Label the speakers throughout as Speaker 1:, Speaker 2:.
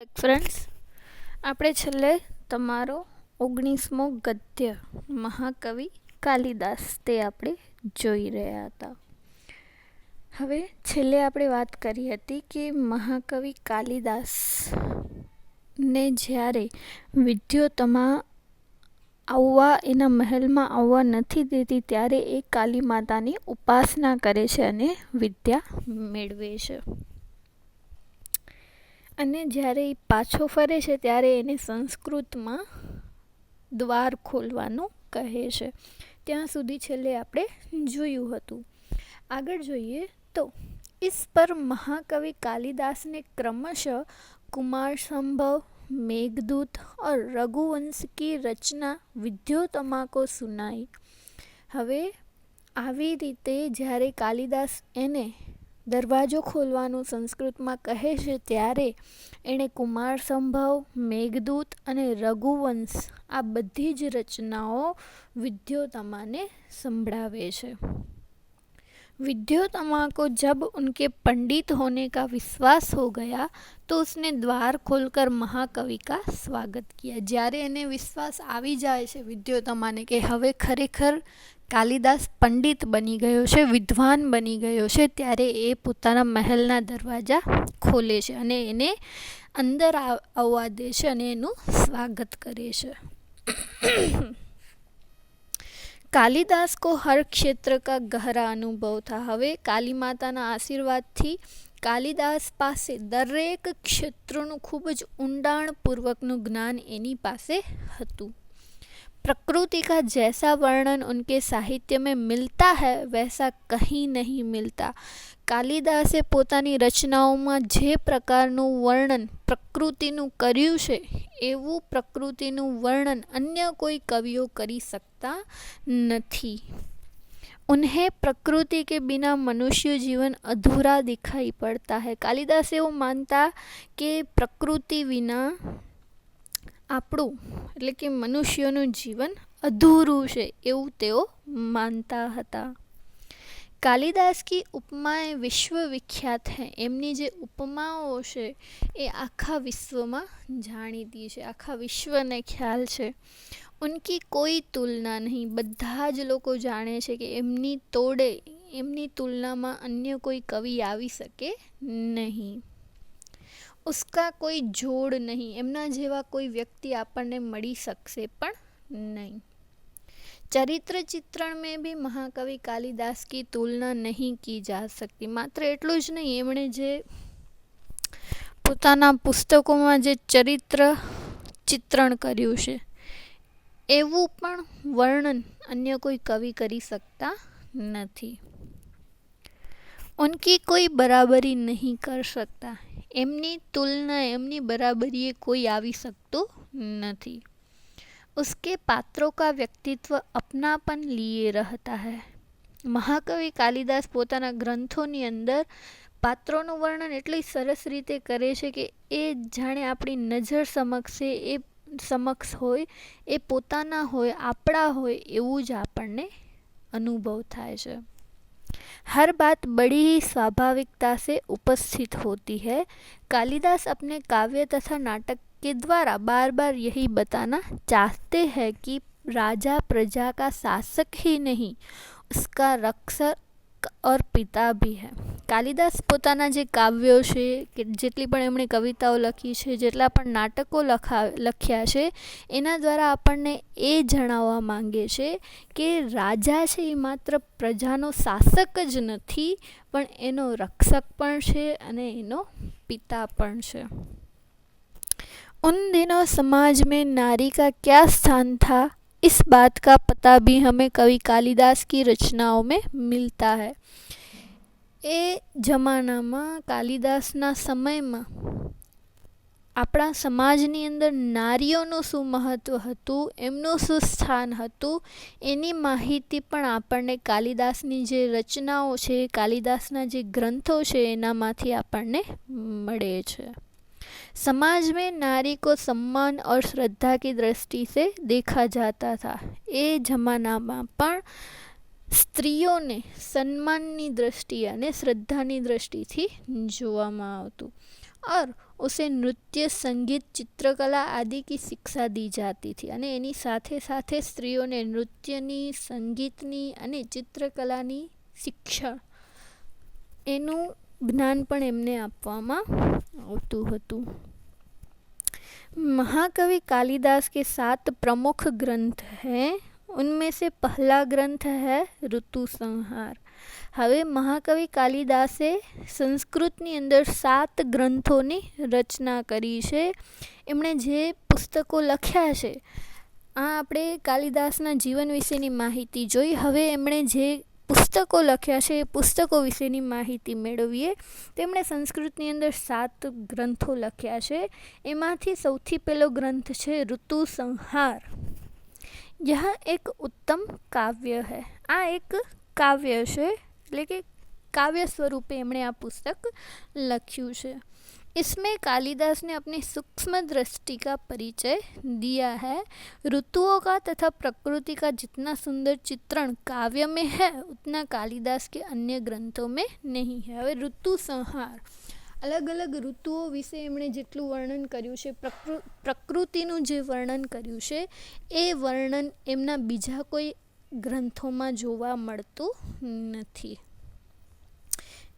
Speaker 1: Friends, આપણે છેલ્લે તમારો 19મો ગદ્ય મહાકવિ કાલિદાસ તે આપણે જોઈ રહ્યા હતા. હવે છેલ્લે આપણે વાત કરી હતી કે મહાકવિ કાલિદાસને જ્યારે વિદ્યોતમા એના મહેલમાં આવવા નથી દેતી ત્યારે એ કાલી માતાની ઉપાસના કરે છે અને વિદ્યા મેળવે છે. અને જ્યારે એ પાછો ફરે છે ત્યારે એને સંસ્કૃતમાં દ્વાર ખોલવાનું કહે છે. ત્યાં સુધી છેલ્લે આપણે જોયું હતું. આગળ જોઈએ તો इस पर महाकवि कालिदास ने क्रमशः कुमार संभव, मेघदूत और रघुवंश की रचना विद्योतमा को सुनाई. હવે આવી રીતે જ્યારે કાલિદાસ એને દરવાજો ખોલવાનું સંસ્કૃતમાં કહે છે ત્યારે એણે કુમાર સંભવ, મેઘદૂત અને રઘુવંશ આ બધી જ રચનાઓ विद्योतमा संभळावे છે. विद्योतमा को जब उनके पंडित होने का विश्वास हो गया तो उसने द्वार खोलकर महाकवि का स्वागत किया. જ્યારે એને વિશ્વાસ આવી જાય છે વિદ્યોતમાને કે હવે ખરેખર કાલિદાસ પંડિત બની ગયો છે, વિદ્વાન બની ગયો છે, ત્યારે એ પોતાના મહેલના દરવાજા ખોલે છે અને એને અંદર આવવા દે છે અને એનું સ્વાગત કરે છે. कालिदास को हर क्षेत्र का गहरा अनुभव था. હવે કાલી માતાના આશીર્વાદથી કાલિદાસ પાસે દરેક ક્ષેત્રનું ખૂબ જ ઊંડાણપૂર્વકનું જ્ઞાન એની પાસે હતું. प्रकृति का जैसा वर्णन उनके साहित्य में मिलता है वैसा कहीं नहीं मिलता. કાલિદાસે પોતાની રચનાઓમાં જે પ્રકારનું વર્ણન પ્રકૃતિનું કર્યું છે એવું પ્રકૃતિનું વર્ણન અન્ય કોઈ કવિઓ કરી શકતા નથી. उन्हें प्रकृति के बिना मनुष्य जीवन अधूरा दिखाई पड़ता है. कालिदास એવું માનતા કે પ્રકૃતિ વિના આપણું એટલે કે મનુષ્યનું જીવન અધૂરું છે એવું તેઓ માનતા હતા. કાલિદાસ કી ઉપમાએ વિશ્વ વિખ્યાત હૈ. એમની જે ઉપમાઓ છે એ આખા વિશ્વમાં જાણીતી છે, આખા વિશ્વને ખ્યાલ છે. ઉનકી કોઈ તુલના નહીં. બધા જ લોકો જાણે છે કે એમની તોડે એમની તુલનામાં અન્ય કોઈ કવિ આવી શકે નહીં. उसका कोई जोड़ नहीं. એમના જેવા કોઈ વ્યક્તિ આપણને મળી શકશે પણ નહીં. चरित्र चित्रण में भी महाकवि कालिदास की तुलना नहीं की जा सकती. માત્ર એટલું જ નહીં, એમણે જે પોતાના પુસ્તકોમાં જે ચરિત્ર ચિત્રણ કર્યું છે એવું પણ વર્ણન અન્ય કોઈ કવિ કરી શકતા નથી. ઉનકી કોઈ બરાબરી નહીં કર सकता. એમની તુલના એમની બરાબરીએ કોઈ આવી શકતું નથી. उसके पात्रों का व्यक्तित्व अपनापन लिए रहता है. મહાકવિ કાલિદાસ પોતાના ગ્રંથોની અંદર પાત્રોનું વર્ણન એટલી સરસ રીતે કરે છે કે એ જાણે આપણી નજર સમક્ષ હોય, એ પોતાના હોય, આપણા હોય એવું જ આપણને અનુભવ થાય છે. हर बात बड़ी ही स्वाभाविकता से उपस्थित होती है. कालिदास अपने काव्य तथा नाटक के द्वारा बार बार यही बताना चाहते हैं कि राजा प्रजा का शासक ही नहीं उसका रक्षक और पिता भी है. કાલિદાસ પોતાના જે કાવ્યો છે કે જેટલી પણ એમણે કવિતાઓ લખી છે, જેટલા પણ નાટકો લખ્યા છે એના દ્વારા આપણને એ જણાવવા માંગે છે કે રાજા છે એ માત્ર પ્રજાનો શાસક જ નથી પણ એનો રક્ષક પણ છે અને એનો પિતા પણ છે. उन दिनों समाज में नारी का क्या स्थान था इस बात का पता भी हमें कवि कालिदास की रचनाओं में मिलता है. એ જમાનામાં કાલિદાસના સમયમાં આપણા સમાજની અંદર નારીઓનું શું મહત્ત્વ હતું, એમનું શું સ્થાન હતું, એની માહિતી પણ આપણને કાલિદાસની જે રચનાઓ છે, કાલિદાસના જે ગ્રંથો છે એનામાંથી આપણને મળે છે. समाज में नारी को सम्मान और श्रद्धा की दृष्टि से देखा जाता था. એ જમાનામાં પણ સ્ત્રીઓને સન્માનની દ્રષ્ટિએ અને શ્રદ્ધાની દ્રષ્ટિથી જોવામાં આવતું. और उसे नृत्य, संगीत, चित्रकला आदि की शिक्षा दी जाती थी અને એની સાથે સાથે સ્ત્રીઓને નૃત્યની, સંગીતની અને ચિત્રકલાની શિક્ષણ એનું જ્ઞાન પણ એમને આપવામાં આવતું હતું. महाकवि कालिदास के 7 प्रमुख ग्रंथ हैं. उनमें से पहला ग्रंथ है ऋतु संहार. હવે મહાકવિ કાલિદાસે સંસ્કૃતની અંદર 7 ગ્રંથોની રચના કરી છે. એમણે જે પુસ્તકો લખ્યા છે, આ આપણે કાલિદાસના જીવન વિશેની માહિતી જોઈ. હવે એમણે જે પુસ્તકો લખ્યા છે એ પુસ્તકો વિશેની માહિતી મેળવીએ. તેમણે સંસ્કૃતની અંદર 7 ગ્રંથો લખ્યા છે. એમાંથી સૌથી પહેલો ગ્રંથ છે ઋતુ સંહાર. यह एक उत्तम काव्य है. આ એક કાવ્ય છે, એટલે કે काव्य स्वरूपे एमणे आ पुस्तक लख्यू है. इसमें कालिदास ने अपनी सूक्ष्म दृष्टि का परिचय दिया है. ऋतुओं का तथा प्रकृति का जितना सुंदर चित्रण काव्य में है, उतना कालिदास के अन्य ग्रंथों में नहीं है. હવે ઋતુ સંહાર, અલગ અલગ ઋતુઓ વિશે એમણે જેટલું વર્ણન કર્યું છે, પ્રકૃતિનું જે વર્ણન કર્યું છે, એ વર્ણન એમના બીજા કોઈ ગ્રંથોમાં જોવા મળતું નથી.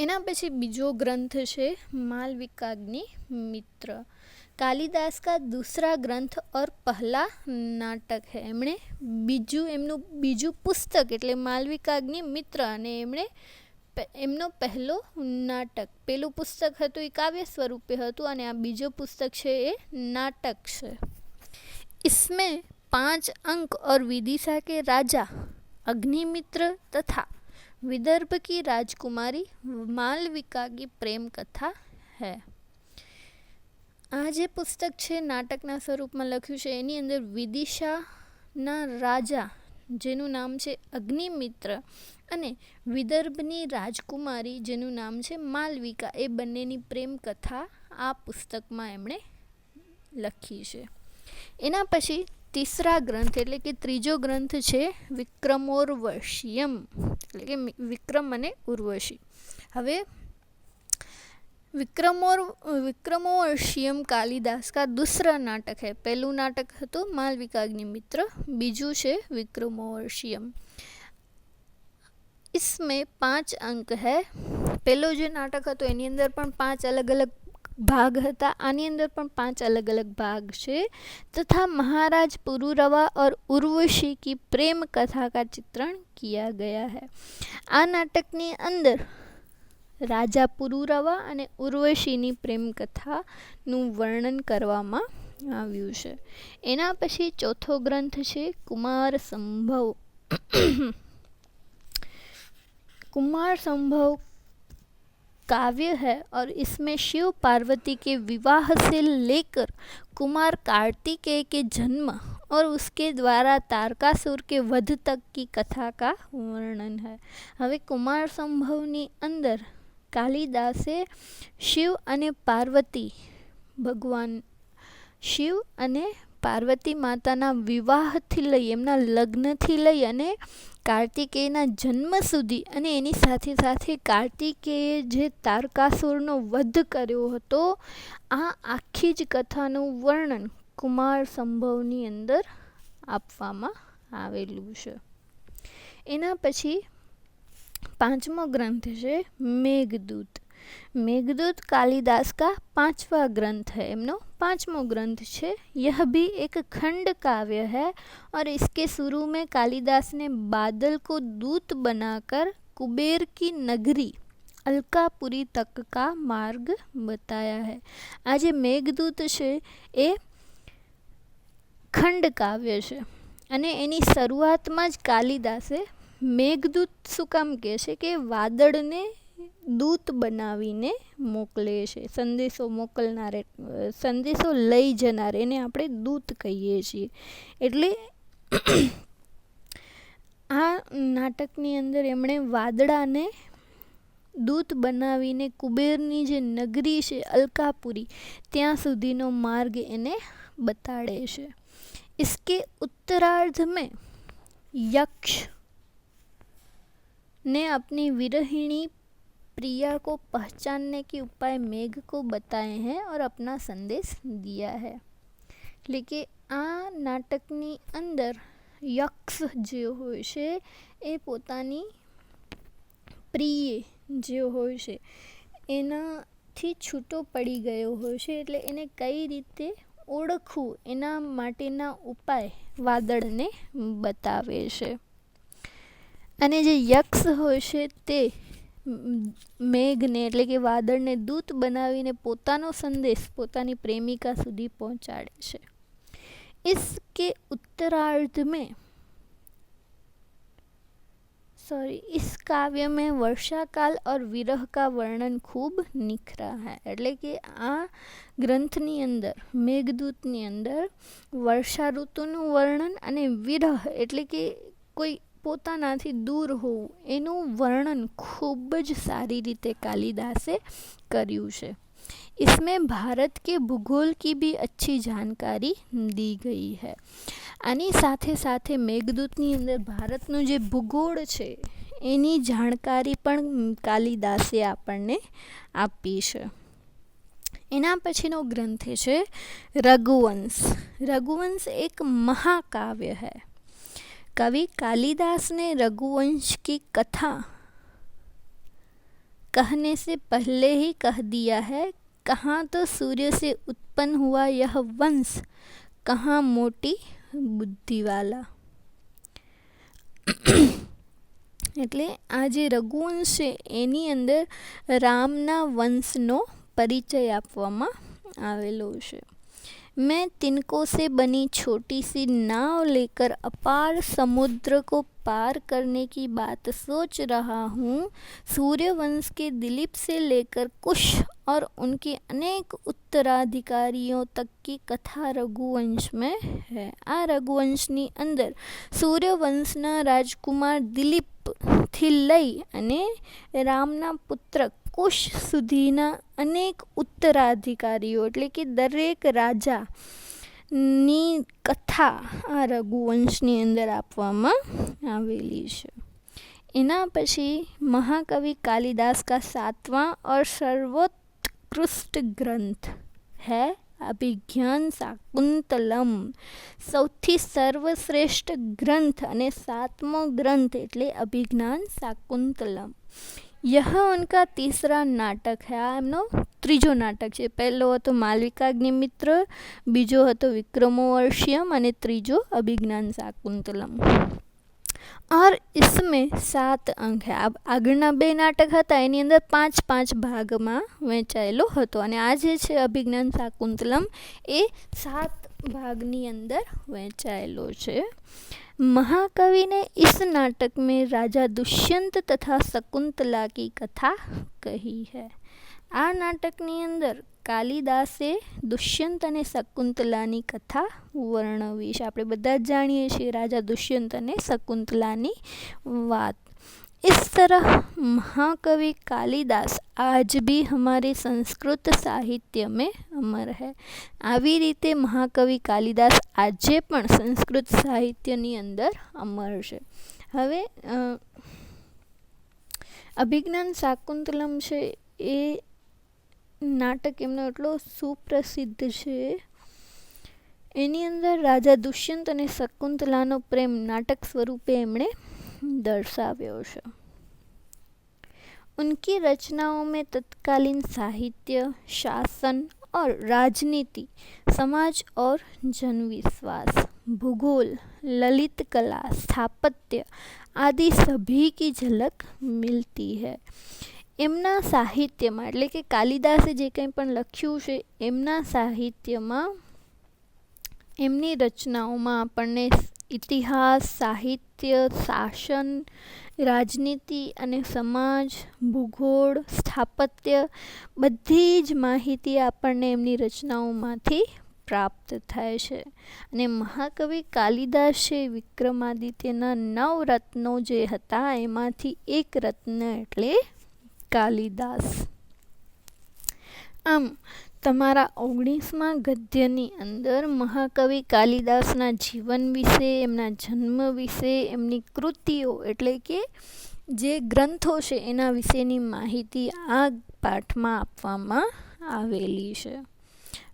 Speaker 1: એના પછી બીજો ગ્રંથ છે मालविकाग्नि मित्र. कालिदास का दूसरा ग्रंथ और पहला नाटक है. એમણે એમનું બીજું પુસ્તક એટલે માલવિકાગ્નિ મિત્ર, અને એમણે એમનો પહેલો નાટક, પેલું પુસ્તક હતું એ કાવ્ય સ્વરૂપે હતું અને આ બીજો પુસ્તક છે એ નાટક છે. इसमें 5 अंक और विदिशा के राजा अग्निमित्र तथा विदर्भ की राजकुमारी मालविका की प्रेम कथा है. આ જે પુસ્તક છે નાટકના સ્વરૂપમાં લખ્યું છે, એની અંદર વિદિશાના રાજા જેનું નામ છે અગ્નિમિત્ર અને વિદર્ભની રાજકુમારી જેનું નામ છે માલવિકા, એ બંનેની પ્રેમ કથા આ પુસ્તકમાં એમણે લખી છે. એના પછી તીસરા ગ્રંથ એટલે કે ત્રીજો ગ્રંથ છે વિક્રમોર્વશિયમ, એટલે કે વિક્રમ અને ઉર્વશી. હવે विक्रमोर्वशीयम कालिदास का दूसरा नाटक है. पहलू नाटक હતો मालविकाग्नि मित्र, બીજું છે विक्रमोर्वशीयम. इसमें 5 अंक है. પહેલો જે નાટક હતો એની અંદર પણ 5 અલગ અલગ ભાગ હતા, આની અંદર પણ 5 अलग अलग भाग છે. तथा महाराज पुरुरवा और उर्वशी की प्रेम कथा का चित्रण किया गया है. આ નાટકની અંદર રાજા પુરુરવા અને ઉર્વશીની પ્રેમ કથાનું વર્ણન કરવામાં આવ્યું છે. એના પછી ચોથો ગ્રંથ છે कुमार संभव. कुमार संभव काव्य है और इसमें शिव पार्वती के विवाह से लेकर कुमार कार्तिकेय के जन्म और उसके द्वारा तारकासुर के वध तक की कथा का वर्णन है. હવે कुमार संभवની અંદર કાલિદાસે શિવ અને પાર્વતી ભગવાન, શિવ અને પાર્વતી માતાના વિવાહથી લઈ, એમના લગ્નથી લઈ અને કાર્તિકેયના જન્મ સુધી, અને એની સાથે સાથે કાર્તિકેયે જે તારકાસુરનો વધ કર્યો હતો, આ આખી જ કથાનું વર્ણન કુમાર સંભવની અંદર આપવામાં આવેલું છે. એના પછી 5મો ग्रंथ है मेघदूत. मेघदूत कालिदास का 5वां ग्रंथ है. एमनो 5मो ग्रंथ है. यह भी एक खंड काव्य है और इसके शुरू में कालिदास ने बादल को दूत बनाकर कुबेर की नगरी अलकापुरी तक का मार्ग बताया है. आज मेघदूत है ए खंड काव्य है અને એની શરૂઆતમાં જ કાલિદાસે મેઘદૂત શું કામ કહે છે કે વાદળને દૂત બનાવીને મોકલે છે, સંદેશો મોકલનાર, સંદેશો લઈ જનાર, એને આપણે દૂત કહીએ છીએ. એટલે આ નાટકની અંદર એમણે વાદળાને દૂત બનાવીને કુબેરની જે નગરી છે અલકાપુરી, ત્યાં સુધીનો માર્ગ એને બતાડે છે. इसके उत्तरार्ध में यक्ष ने अपनी विरहिणी प्रिया को पहचानने के उपाय मेघ को बताए हैं और अपना संदेश दिया है। એટલે કે આ નાટકની અંદર યક્ષ જે હોય છે એ પોતાની પ્રિય જે હોય છે એનાથી છૂટો પડી ગયો હોય છે, એટલે એને કઈ રીતે ઓળખવું એના માટેના ઉપાય વાદળને બતાવે છે. અને જે યક્ષ હોય છે તે મેઘને એટલે કે વાદળને દૂત બનાવીને પોતાનો સંદેશ પોતાની પ્રેમિકા સુધી પહોંચાડે છે. इसके उत्तरार्ध में इस काव्य में वर्षा काल और विरह का वर्णन खूब निखरा है. એટલે કે આ ગ્રંથની અંદર મેઘદૂતની અંદર વર્ષા ઋતુનું વર્ણન અને વિરહ એટલે કે કોઈ પોતાનાથી દૂર હોવું એનું વર્ણન ખૂબ જ સારી રીતે કાલિદાસે કર્યું છે. इसमें भारत के भूगोल की भी अच्छी जानकारी दी गई है. આની સાથે સાથે મેઘદૂતની અંદર ભારતનું જે ભૂગોળ છે એની જાણકારી પણ કાલિદાસે આપણને આપી છે. એના પછીનો ગ્રંથ છે રઘુવંશ. रघुवंश एक महाकाव्य है. कवि कालिदास ने रघुवंश की कथा कहने से पहले ही कह दिया है, कहाँ तो सूर्य से उत्पन्न हुआ यह वंश, कहाँ मोटी बुद्धि वाला. એટલે આ જે રઘુવંશ છે એની અંદર રામના વંશનો પરિચય આપવામાં આવેલો છે. मैं तिनकों से बनी छोटी सी नाव लेकर अपार समुद्र को पार करने की बात सोच रहा हूँ. सूर्यवंश के दिलीप से लेकर कुश और उनके अनेक उत्तराधिकारियों तक की कथा रघुवंश में है. આ રઘુવંશની અંદર સૂર્યવંશના રાજકુમાર દિલીપથી લઈ અને રામના પુત્ર કુશ સુધીના અનેક ઉત્તરાધિકારીઓ એટલે કે દરેક રાજાની કથા આ રઘુવંશની અંદર આપવામાં આવેલી છે. એના પછી महाकवि कालिदास का 7वां और सर्वोत्कृष्ट ग्रंथ है અભિજ્ઞાન શાકુંતલમ. સૌથી સર્વશ્રેષ્ઠ ગ્રંથ અને 7મો ગ્રંથ એટલે અભિજ્ઞાન શાકુંતલમ. यह उनका तीसरा नाटक है. આ એમનો ત્રીજો નાટક છે. પહેલો હતો માલવિકાગ્નિમિત્ર, બીજો હતો વિક્રમોર્વશિયમ અને ત્રીજો અભિજ્ઞાન શાકુંતલમ. और इसमें 7 अंक है. આગળના બે નાટક હતા એની અંદર 5-5 ભાગમાં વહેંચાયેલો હતો અને આ જે છે અભિજ્ઞાન શાકુંતલમ એ 7 ભાગની અંદર વહેંચાયેલો છે. महाकवि ने इस नाटक में राजा दुष्यंत तथा शकुंतला की कथा कही है. આ નાટકની અંદર કાલિદાસે દુષ્યંત અને શકુંતલાની કથા વર્ણવી છે. આપણે બધા જ જાણીએ છીએ રાજા દુષ્યંત અને શકુંતલાની વાત. इस तरह महाकवि कालिदास आज भी हमारे संस्कृत साहित्य में अमर है. આવી રીતે મહાકવિ કાલિદાસ આજે પણ સંસ્કૃત સાહિત્યની અંદર અમર છે. હવે અભિજ્ઞાન શાકુંતલમ છે એ નાટક એમનો એટલો સુપ્રસિદ્ધ છે. એની અંદર રાજા દુષ્યંત અને શકુંતલાનો પ્રેમ નાટક સ્વરૂપે એમણે दर्शाव्यो છે. उनकी रचनाओं में तत्कालीन साहित्य, शासन और राजनीति, समाज और जनविश्वास, भूगोल, ललित कला, स्थापत्य आदि सभी की झलक मिलती है. એમના સાહિત્યમાં એટલે કે કાલિદાસે જે કંઈ પણ લખ્યું છે એમના સાહિત્યમાં એમની રચનાઓમાં આપણને ઇતિહાસ, સાહિત્ય, શાસન, રાજનીતિ અને સમાજ, ભૂગોળ, સ્થાપત્ય બધી જ માહિતી આપણને એમની રચનાઓમાંથી પ્રાપ્ત થાય છે. અને મહાકવિ કાલિદાસે વિક્રમાદિત્યના 9 રત્નો જે હતા એમાંથી એક રત્ન એટલે કાલિદાસ. આમ તમારા 19મા ગદ્યની અંદર મહાકવિ કાલિદાસના જીવન વિશે, એમના જન્મ વિશે, એમની કૃતિઓ એટલે કે જે ગ્રંથો છે એના વિશેની માહિતી આ પાઠમાં આપવામાં આવેલી છે.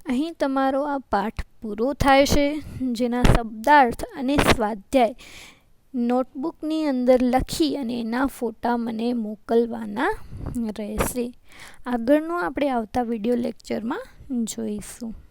Speaker 1: અહીં તમારો આ પાઠ પૂરો થાય છે, જેના શબ્દાર્થ અને સ્વાધ્યાય નોટબુકની અંદર લખી અને એના ફોટા મને મોકલવાના રહેશે. આગળનું આપણે આવતા વિડીયો લેક્ચરમાં જોઈશું.